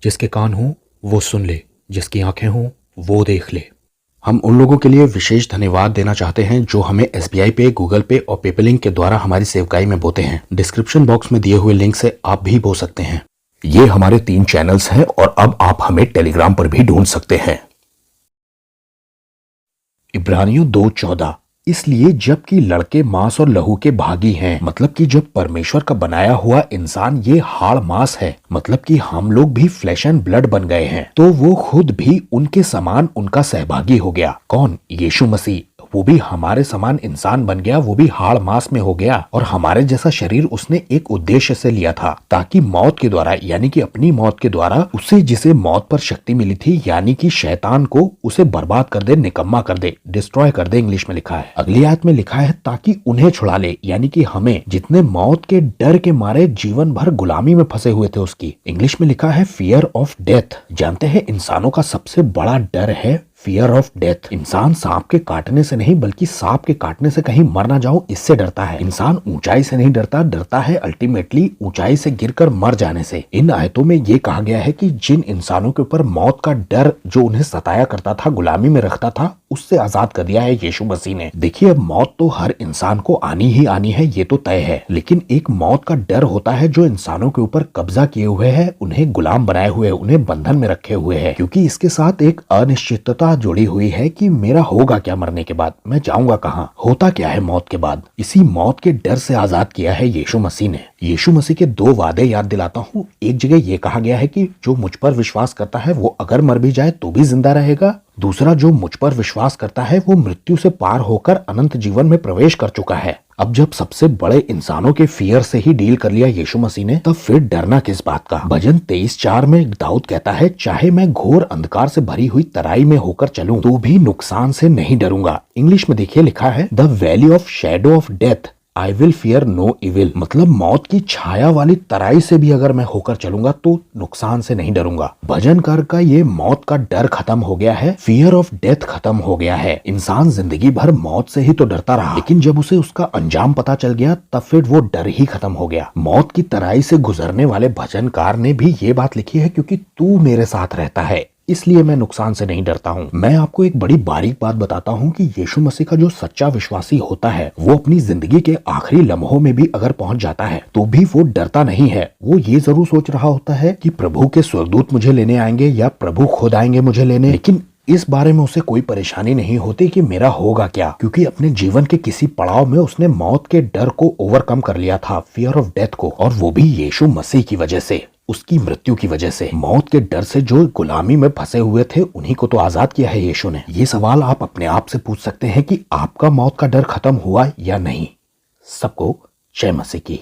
जिसके कान हों वो सुन ले, जिसकी आंखें हों वो देख ले। हम उन लोगों के लिए विशेष धन्यवाद देना चाहते हैं जो हमें SBI पे, गूगल पे और पेपलिंक के द्वारा हमारी सेवकाई में बोते हैं। डिस्क्रिप्शन बॉक्स में दिए हुए लिंक से आप भी बो सकते हैं। ये हमारे 3 चैनल्स हैं और अब आप हमें टेलीग्राम पर भी ढूंढ सकते हैं। इब्रानियों 2:14। इसलिए जबकि लड़के मांस और लहू के भागी हैं, मतलब कि जब परमेश्वर का बनाया हुआ इंसान ये हाड़ मांस है, मतलब कि हम लोग भी फ्लैश एंड ब्लड बन गए हैं, तो वो खुद भी उनके समान उनका सहभागी हो गया। कौन? यीशु मसीह। वो भी हमारे समान इंसान बन गया, वो भी हाड़ मांस में हो गया और हमारे जैसा शरीर उसने एक उद्देश्य से लिया था, ताकि मौत के द्वारा यानी कि अपनी मौत के द्वारा उसे जिसे मौत पर शक्ति मिली थी यानी कि शैतान को, उसे बर्बाद कर दे, निकम्मा कर दे, डिस्ट्रॉय कर दे, इंग्लिश में लिखा है। अगली आयत में लिखा है ताकि उन्हें छुड़ा ले, यानी कि हमें, जितने मौत के डर के मारे जीवन भर गुलामी में फंसे हुए थे उसकी। इंग्लिश में लिखा है फियर ऑफ डेथ। जानते हैं इंसानों का सबसे बड़ा डर है फियर ऑफ डेथ। इंसान सांप के काटने से नहीं बल्कि सांप के काटने से कहीं मर ना जाऊं इससे डरता है। इंसान ऊंचाई से नहीं डरता, डरता है अल्टीमेटली ऊंचाई से गिरकर मर जाने से। इन आयतों में ये कहा गया है कि जिन इंसानों के ऊपर मौत का डर जो उन्हें सताया करता था, गुलामी में रखता था, उससे आजाद कर दिया है यीशु मसीह ने। देखिए, अब मौत तो हर इंसान को आनी ही आनी है, ये तो तय है, लेकिन एक मौत का डर होता है जो इंसानों के ऊपर कब्जा किए हुए है, उन्हें गुलाम बनाए हुए है, उन्हें बंधन में रखे हुए है, क्योंकि इसके साथ एक अनिश्चितता जुड़ी हुई है कि मेरा होगा क्या मरने के बाद, मैं जाऊंगा कहाँ, होता क्या है मौत के बाद। इसी मौत के डर से आजाद किया है यीशु मसीह ने। यीशु मसीह के 2 वादे याद दिलाता हूँ। एक जगह ये कहा गया है कि जो मुझ पर विश्वास करता है वो अगर मर भी जाए तो भी जिंदा रहेगा। दूसरा, जो मुझ पर विश्वास करता है वो मृत्यु से पार होकर अनंत जीवन में प्रवेश कर चुका है। अब जब सबसे बड़े इंसानों के फियर से ही डील कर लिया यीशु मसीह ने, तब फिर डरना किस बात का। भजन 23:4 में दाऊद कहता है, चाहे मैं घोर अंधकार से भरी हुई तराई में होकर चलूं तो भी नुकसान से नहीं डरूंगा। इंग्लिश में देखिए लिखा है, the valley of shadow of death I will fear no evil. मतलब मौत की छाया वाली तराई से भी अगर मैं होकर चलूंगा तो नुकसान से नहीं डरूंगा। भजनकार का ये मौत का डर खत्म हो गया है, फियर ऑफ डेथ खत्म हो गया है। इंसान जिंदगी भर मौत से ही तो डरता रहा, लेकिन जब उसे उसका अंजाम पता चल गया तब फिर वो डर ही खत्म हो गया। मौत की तराई से गुजरने वाले भजनकार ने भी ये बात लिखी है, क्योंकि तू मेरे साथ रहता है इसलिए मैं नुकसान से नहीं डरता हूँ। मैं आपको एक बड़ी बारीक बात बताता हूँ कि यीशु मसीह का जो सच्चा विश्वासी होता है वो अपनी जिंदगी के आखिरी लम्हों में भी अगर पहुंच जाता है तो भी वो डरता नहीं है। वो ये जरूर सोच रहा होता है कि प्रभु के स्वर्गदूत मुझे लेने आएंगे या प्रभु खुद आएंगे मुझे लेने, लेकिन इस बारे में उसे कोई परेशानी नहीं होती कि मेरा होगा क्या, क्योंकि अपने जीवन के किसी पड़ाव में उसने मौत के डर को ओवरकम कर लिया था, फियर ऑफ डेथ को, और वो भी यीशु मसीह की वजह से, उसकी मृत्यु की वजह से। मौत के डर से जो गुलामी में फंसे हुए थे उन्हीं को तो आजाद किया है यीशु ने। ये सवाल आप अपने आप से पूछ सकते हैं कि आपका मौत का डर खत्म हुआ या नहीं। सबको जय मसीह की।